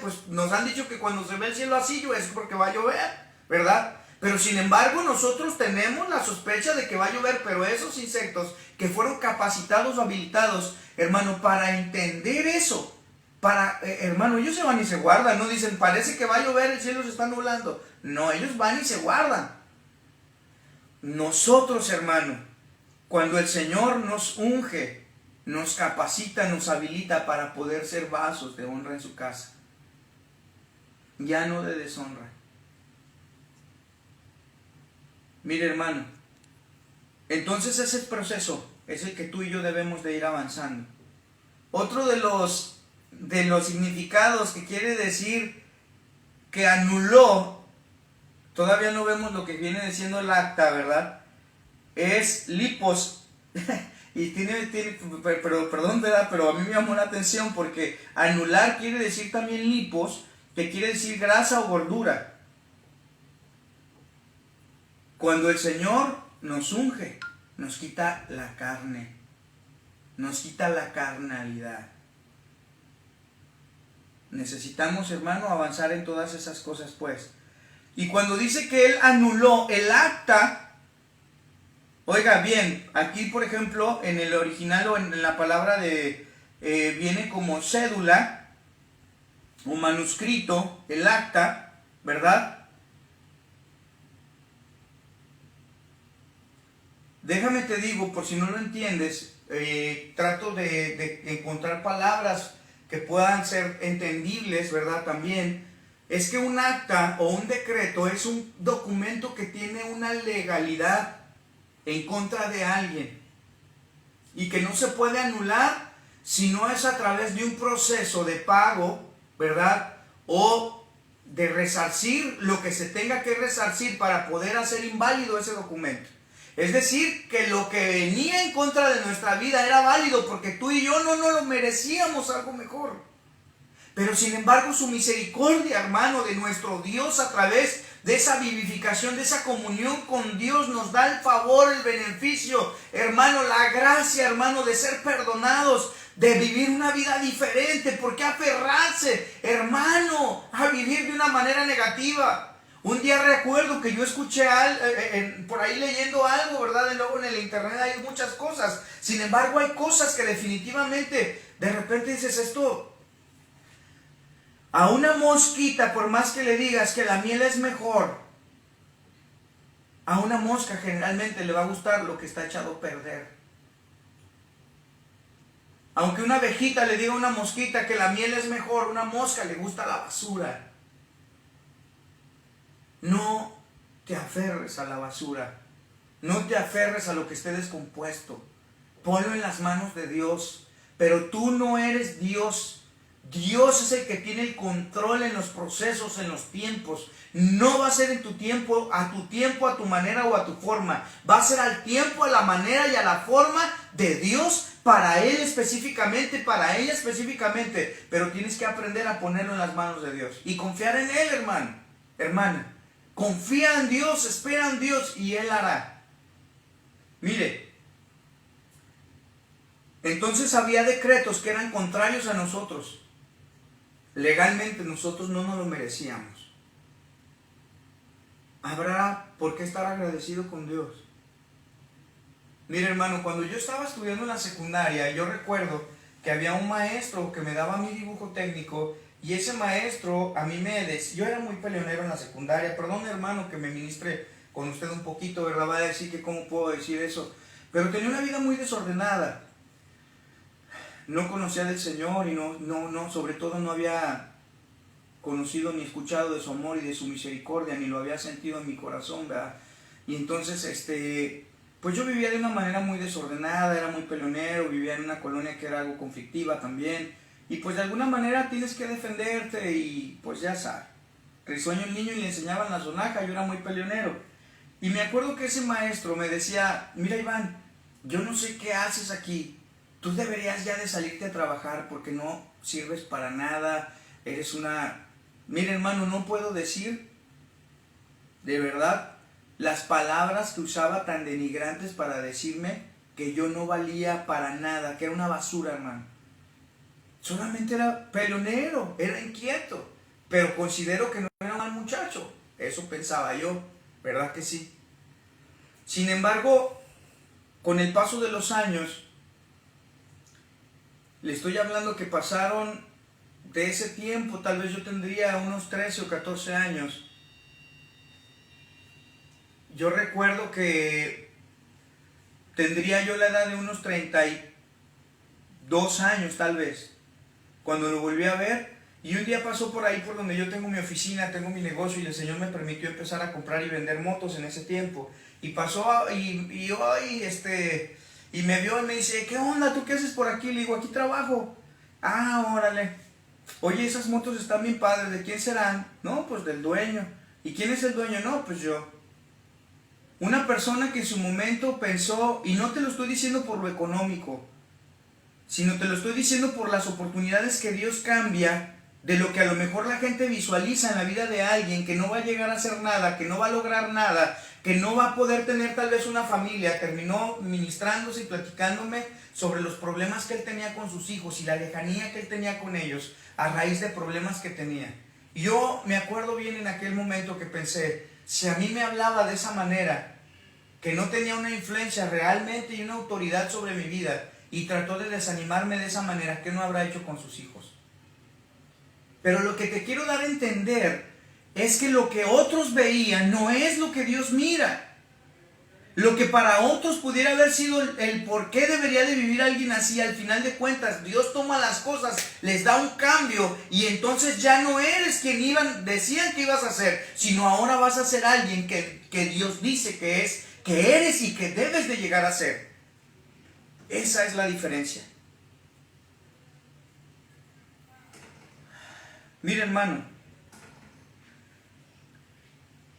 pues nos han dicho que cuando se ve el cielo así, es porque va a llover, ¿verdad? Pero sin embargo nosotros tenemos la sospecha de que va a llover, pero esos insectos que fueron capacitados o habilitados, hermano, para entender eso, hermano, ellos se van y se guardan, no dicen, parece que va a llover, el cielo se está nublando. No, ellos van y se guardan. Nosotros, hermano, cuando el Señor nos unge, nos capacita, nos habilita para poder ser vasos de honra en su casa, ya no de deshonra. Mire, hermano, entonces ese proceso es el que tú y yo debemos de ir avanzando. Otro de los significados que quiere decir que anuló, todavía no vemos lo que viene diciendo el acta, ¿verdad? Es lipos. Y pero perdón, ¿verdad? Pero a mí me llamó la atención porque anular quiere decir también lipos, que quiere decir grasa o gordura. Cuando el Señor nos unge, nos quita la carne, nos quita la carnalidad. Necesitamos, hermano, avanzar en todas esas cosas, pues. Y cuando dice que Él anuló el acta, oiga bien, aquí por ejemplo, en el original o en la palabra viene como cédula o manuscrito, el acta, ¿verdad? Déjame te digo, por si no lo entiendes, trato de encontrar palabras que puedan ser entendibles, ¿verdad? También es que un acta o un decreto es un documento que tiene una legalidad en contra de alguien y que no se puede anular si no es a través de un proceso de pago, ¿verdad? O de resarcir lo que se tenga que resarcir para poder hacer inválido ese documento. Es decir, que lo que venía en contra de nuestra vida era válido porque tú y yo no nos lo merecíamos algo mejor. Pero sin embargo su misericordia, hermano, de nuestro Dios a través de esa vivificación, de esa comunión con Dios, nos da el favor, el beneficio, hermano, la gracia, hermano, de ser perdonados, de vivir una vida diferente. ¿Por qué aferrarse, hermano, a vivir de una manera negativa? Un día recuerdo que yo escuché por ahí leyendo algo, ¿verdad? Y luego en el internet hay muchas cosas. Sin embargo, hay cosas que definitivamente de repente dices esto. A una mosquita, por más que le digas que la miel es mejor, a una mosca generalmente le va a gustar lo que está echado a perder. Aunque una abejita le diga a una mosquita que la miel es mejor, una mosca le gusta la basura. No te aferres a la basura. No te aferres a lo que esté descompuesto. Ponlo en las manos de Dios. Pero tú no eres Dios. Dios es el que tiene el control en los procesos, en los tiempos. No va a ser en tu tiempo, a tu manera o a tu forma. Va a ser al tiempo, a la manera y a la forma de Dios, para Él específicamente, para ella específicamente. Pero tienes que aprender a ponerlo en las manos de Dios y confiar en Él, hermano, hermana. Confía en Dios, espera en Dios y Él hará. Mire, entonces había decretos que eran contrarios a nosotros. Legalmente nosotros no nos lo merecíamos. Habrá por qué estar agradecido con Dios. Mire, hermano, cuando yo estaba estudiando en la secundaria, yo recuerdo que había un maestro que me daba mi dibujo técnico, y ese maestro a mí me decía, yo era muy peleonero en la secundaria, perdón, hermano, que me ministre con usted un poquito, ¿verdad? Va a decir que cómo puedo decir eso, pero tenía una vida muy desordenada. No conocía del Señor y sobre todo no había conocido ni escuchado de su amor y de su misericordia, ni lo había sentido en mi corazón, ¿verdad? Y entonces, pues yo vivía de una manera muy desordenada, era muy peleonero, vivía en una colonia que era algo conflictiva también, y pues de alguna manera tienes que defenderte, y pues ya sabes, risueño el niño y le enseñaban la sonaja, yo era muy peleonero. Y me acuerdo que ese maestro me decía, mira Iván, yo no sé qué haces aquí, tú deberías ya de salirte a trabajar porque no sirves para nada, eres una... Mira, hermano, no puedo decir, de verdad, las palabras que usaba tan denigrantes para decirme que yo no valía para nada, que era una basura, hermano. Solamente era peleonero, era inquieto, pero considero que no era un mal muchacho. Eso pensaba yo, ¿verdad que sí? Sin embargo, con el paso de los años, le estoy hablando que pasaron de ese tiempo, tal vez yo tendría unos 13 o 14 años. Yo recuerdo que tendría yo la edad de unos 32 años tal vez, cuando lo volví a ver. Y un día pasó por ahí por donde yo tengo mi oficina, tengo mi negocio, y el Señor me permitió empezar a comprar y vender motos en ese tiempo. Y pasó y me vio y me dice, ¿qué onda? ¿Tú qué haces por aquí? Le digo, aquí trabajo. Ah, órale. Oye, esas motos están bien padres, ¿de quién serán? No, pues del dueño. ¿Y quién es el dueño? No, pues yo. Una persona que en su momento pensó, y no te lo estoy diciendo por lo económico, sino te lo estoy diciendo por las oportunidades que Dios cambia de lo que a lo mejor la gente visualiza en la vida de alguien, que no va a llegar a hacer nada, que no va a lograr nada, que no va a poder tener tal vez una familia. Terminó ministrándose y platicándome sobre los problemas que él tenía con sus hijos y la lejanía que él tenía con ellos a raíz de problemas que tenía. Y yo me acuerdo bien en aquel momento que pensé, si a mí me hablaba de esa manera, que no tenía una influencia realmente y una autoridad sobre mi vida, y trató de desanimarme de esa manera, ¿qué no habrá hecho con sus hijos? Pero lo que te quiero dar a entender es que lo que otros veían no es lo que Dios mira. Lo que para otros pudiera haber sido el por qué debería de vivir alguien así, al final de cuentas Dios toma las cosas, les da un cambio, y entonces ya no eres quien decían que ibas a ser, sino ahora vas a ser alguien que Dios dice que eres y que debes de llegar a ser. Esa es la diferencia. Mira, hermano,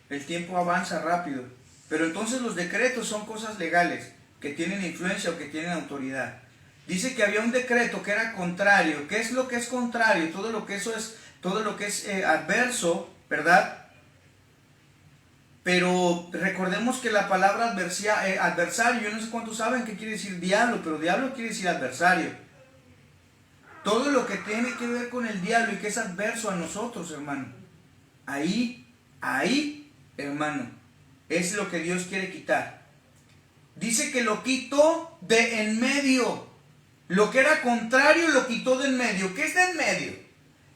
el tiempo avanza rápido, pero entonces los decretos son cosas legales que tienen influencia o que tienen autoridad. Dice que había un decreto que era contrario. ¿Qué es lo que es contrario? Todo lo que es adverso, ¿verdad? Pero recordemos que la palabra adversario, yo no sé cuántos saben qué quiere decir diablo, pero diablo quiere decir adversario. Todo lo que tiene que ver con el diablo y que es adverso a nosotros, hermano, ahí, hermano, es lo que Dios quiere quitar. Dice que lo quitó de en medio. Lo que era contrario lo quitó de en medio. ¿Qué es de en medio?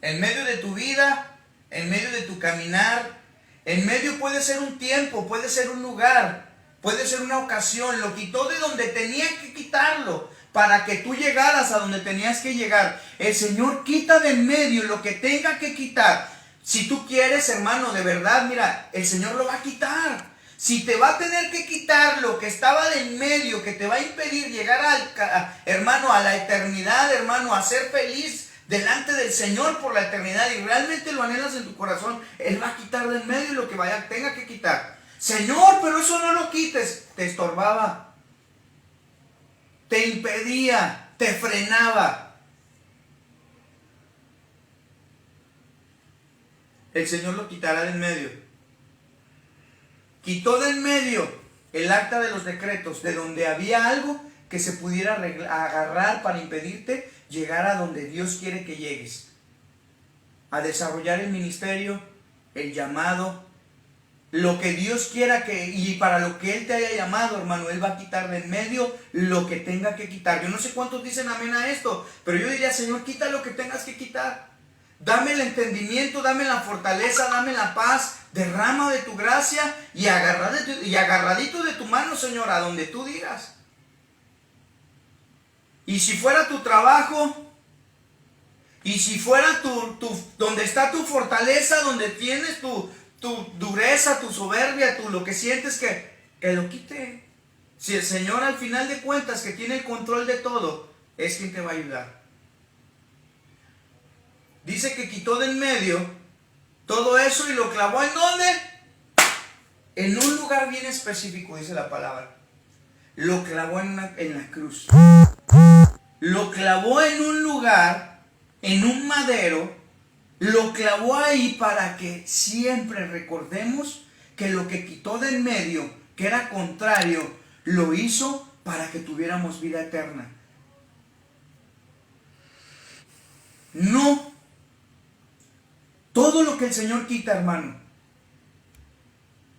En medio de tu vida, en medio de tu caminar. En medio puede ser un tiempo, puede ser un lugar, puede ser una ocasión. Lo quitó de donde tenía que quitarlo para que tú llegaras a donde tenías que llegar. El Señor quita de en medio lo que tenga que quitar. Si tú quieres, hermano, de verdad, mira, el Señor lo va a quitar. Si te va a tener que quitar lo que estaba de en medio, que te va a impedir llegar hermano, a la eternidad, hermano, a ser feliz delante del Señor por la eternidad y realmente lo anhelas en tu corazón, Él va a quitar de en medio lo que tenga que quitar. Señor, pero eso no lo quites. Te estorbaba, te impedía, te frenaba. El Señor lo quitará de en medio. Quitó de en medio el acta de los decretos, de donde había algo que se pudiera agarrar para impedirte llegar a donde Dios quiere que llegues. A desarrollar el ministerio, el llamado, lo que Dios quiera y para lo que Él te haya llamado, hermano, Él va a quitar de en medio lo que tenga que quitar. Yo no sé cuántos dicen amén a esto, pero yo diría, Señor, quita lo que tengas que quitar. Dame el entendimiento, dame la fortaleza, dame la paz, derrama de tu gracia y agarradito de tu mano, Señor, a donde tú digas. Y si fuera tu trabajo, y si fuera donde está tu fortaleza, donde tienes tu dureza, tu soberbia, lo que sientes, que lo quite. Si el Señor al final de cuentas, que tiene el control de todo, es quien te va a ayudar. Dice que quitó de en medio todo eso y lo clavó ¿en dónde? En un lugar bien específico, dice la palabra. Lo clavó en la cruz. Lo clavó en un lugar, en un madero, lo clavó ahí para que siempre recordemos que lo que quitó de en medio, que era contrario, lo hizo para que tuviéramos vida eterna. No. Todo lo que el Señor quita, hermano,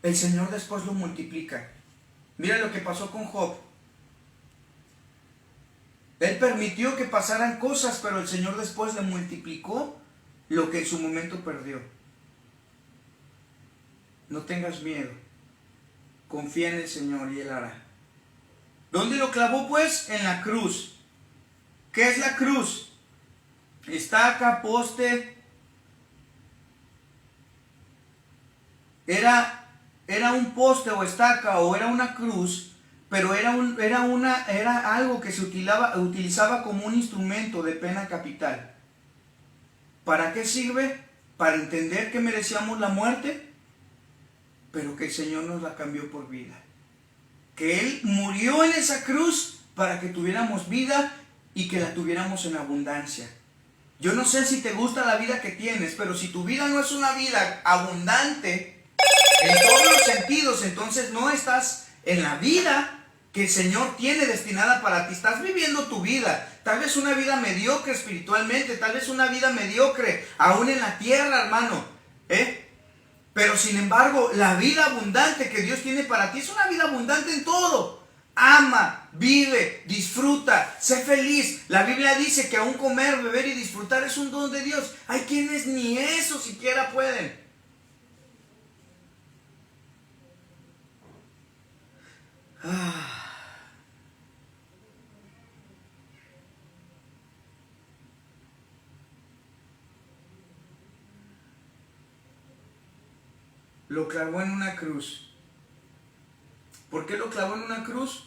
el Señor después lo multiplica. Mira lo que pasó con Job. Él permitió que pasaran cosas, pero el Señor después le multiplicó lo que en su momento perdió. No tengas miedo. Confía en el Señor y Él hará. ¿Dónde lo clavó pues? En la cruz. ¿Qué es la cruz? Estaca, poste. Era un poste o estaca o era una cruz, pero era algo que se utilizaba como un instrumento de pena capital. ¿Para qué sirve? Para entender que merecíamos la muerte, pero que el Señor nos la cambió por vida. Que Él murió en esa cruz para que tuviéramos vida y que la tuviéramos en abundancia. Yo no sé si te gusta la vida que tienes, pero si tu vida no es una vida abundante en todos los sentidos, entonces no estás en la vida que el Señor tiene destinada para ti. Estás viviendo tu vida, tal vez una vida mediocre espiritualmente, tal vez una vida mediocre aún en la tierra, hermano, pero sin embargo la vida abundante que Dios tiene para ti es una vida abundante en todo. Ama, vive, disfruta, sé feliz. La Biblia dice que aún comer, beber y disfrutar es un don de Dios. Hay quienes ni eso siquiera pueden. Lo clavó en una cruz. ¿Por qué lo clavó en una cruz?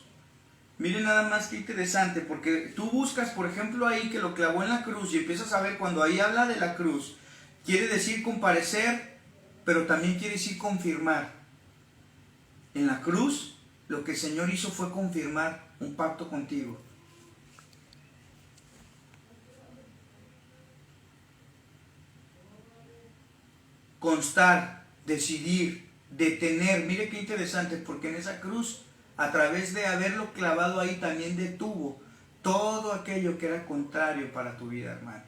Miren nada más que interesante, porque tú buscas, por ejemplo, ahí que lo clavó en la cruz y empiezas a ver cuando ahí habla de la cruz, quiere decir comparecer, pero también quiere decir confirmar. En la cruz, lo que el Señor hizo fue confirmar un pacto contigo. Constar, decidir, detener. Mire qué interesante, porque en esa cruz, a través de haberlo clavado ahí, también detuvo todo aquello que era contrario para tu vida, hermano,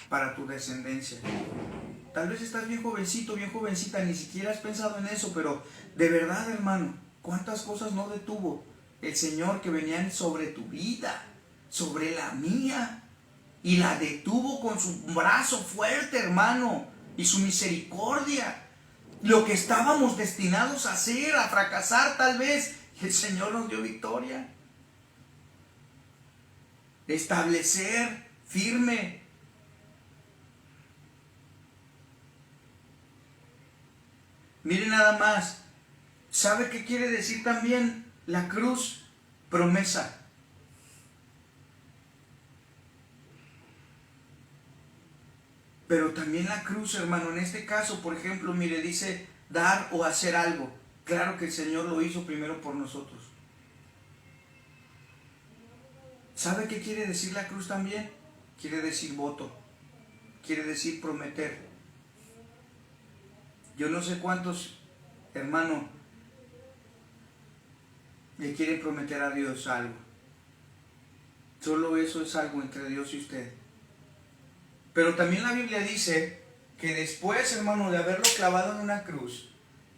para tu descendencia. Tal vez estás bien jovencito, bien jovencita, ni siquiera has pensado en eso, pero de verdad, hermano, ¿cuántas cosas no detuvo el Señor que venían sobre tu vida, sobre la mía? Y la detuvo con su brazo fuerte, hermano, y su misericordia. Lo que estábamos destinados a hacer, a fracasar tal vez, el Señor nos dio victoria. Establecer firme. Miren nada más. ¿Sabe qué quiere decir también la cruz? Promesa. Pero también la cruz, hermano, en este caso, por ejemplo, mire, dice dar o hacer algo. Claro que el Señor lo hizo primero por nosotros. ¿Sabe qué quiere decir la cruz también? Quiere decir voto. Quiere decir prometer. Yo no sé cuántos, hermano, le quieren prometer a Dios algo. Solo eso es algo entre Dios y usted. Pero también la Biblia dice que después, hermano, de haberlo clavado en una cruz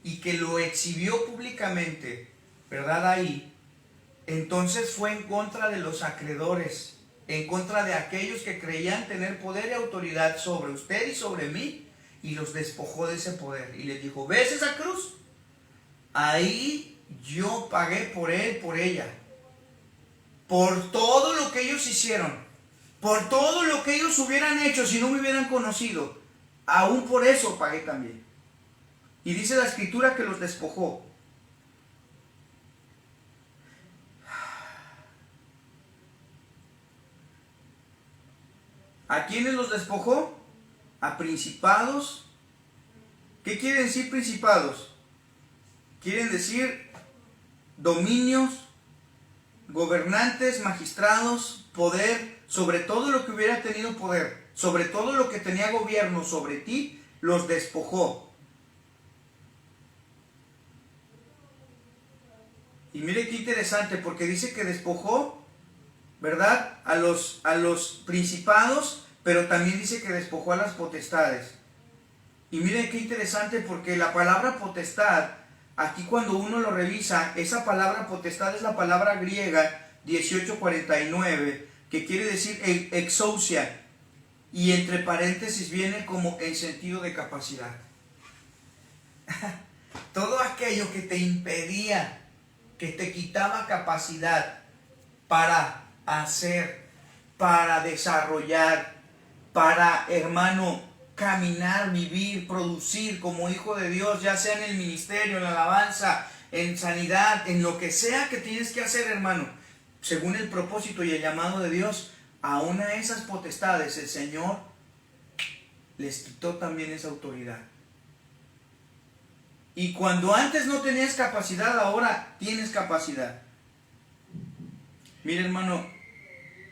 y que lo exhibió públicamente, ¿verdad? Ahí, entonces fue en contra de los acreedores, en contra de aquellos que creían tener poder y autoridad sobre usted y sobre mí, y los despojó de ese poder. Y les dijo, ¿ves esa cruz? Ahí yo pagué por él, por ella, por todo lo que ellos hicieron, por todo lo que ellos hubieran hecho si no me hubieran conocido. Aún por eso pagué también. Y dice la Escritura que los despojó. ¿A quiénes los despojó? A principados. ¿Qué quieren decir principados? Quieren decir dominios, gobernantes, magistrados, poder, sobre todo lo que hubiera tenido poder, sobre todo lo que tenía gobierno sobre ti, los despojó. Y mire qué interesante, porque dice que despojó, ¿verdad? A los principados, pero también dice que despojó a las potestades. Y mire qué interesante, porque la palabra potestad, aquí cuando uno lo revisa, esa palabra potestad es la palabra griega 1849, que quiere decir exousia, y entre paréntesis viene como en sentido de capacidad. Todo aquello que te impedía, que te quitaba capacidad para hacer, para desarrollar, para, hermano, caminar, vivir, producir como hijo de Dios, ya sea en el ministerio, en la alabanza, en sanidad, en lo que sea que tienes que hacer, hermano, según el propósito y el llamado de Dios, aún a esas potestades el Señor les quitó también esa autoridad. Y cuando antes no tenías capacidad, ahora tienes capacidad. Mire, hermano,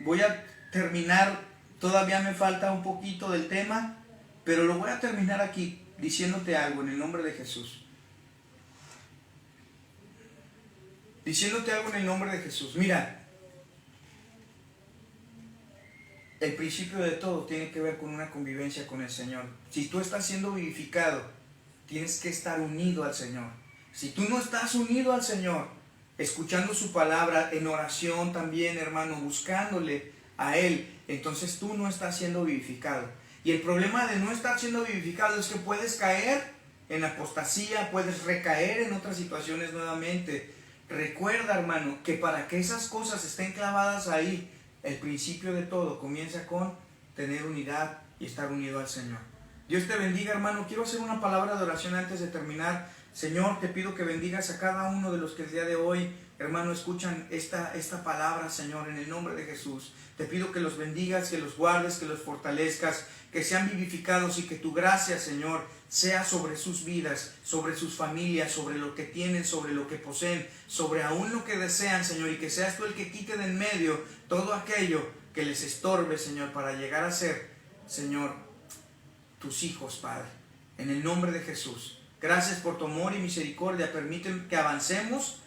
voy a terminar, todavía me falta un poquito del tema, pero lo voy a terminar aquí diciéndote algo en el nombre de Jesús. Diciéndote algo en el nombre de Jesús. Mira, el principio de todo tiene que ver con una convivencia con el Señor. Si tú estás siendo vivificado, tienes que estar unido al Señor. Si tú no estás unido al Señor, escuchando su palabra, en oración también, hermano, buscándole a Él, entonces tú no estás siendo vivificado. Y el problema de no estar siendo vivificado es que puedes caer en apostasía, puedes recaer en otras situaciones nuevamente. Recuerda, hermano, que para que esas cosas estén clavadas ahí, el principio de todo comienza con tener unidad y estar unido al Señor. Dios te bendiga, hermano. Quiero hacer una palabra de oración antes de terminar. Señor, te pido que bendigas a cada uno de los que el día de hoy, hermano, escuchan esta palabra, Señor, en el nombre de Jesús. Te pido que los bendigas, que los guardes, que los fortalezcas, que sean vivificados y que tu gracia, Señor, sea sobre sus vidas, sobre sus familias, sobre lo que tienen, sobre lo que poseen, sobre aún lo que desean, Señor, y que seas tú el que quite de en medio todo aquello que les estorbe, Señor, para llegar a ser, Señor, tus hijos, Padre, en el nombre de Jesús. Gracias por tu amor y misericordia. Permiten que avancemos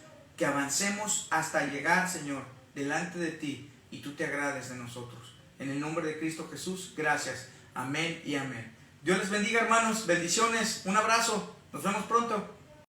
hasta llegar, Señor, delante de ti y tú te agrades de nosotros. En el nombre de Cristo Jesús, gracias. Amén y amén. Dios les bendiga, hermanos. Bendiciones. Un abrazo. Nos vemos pronto.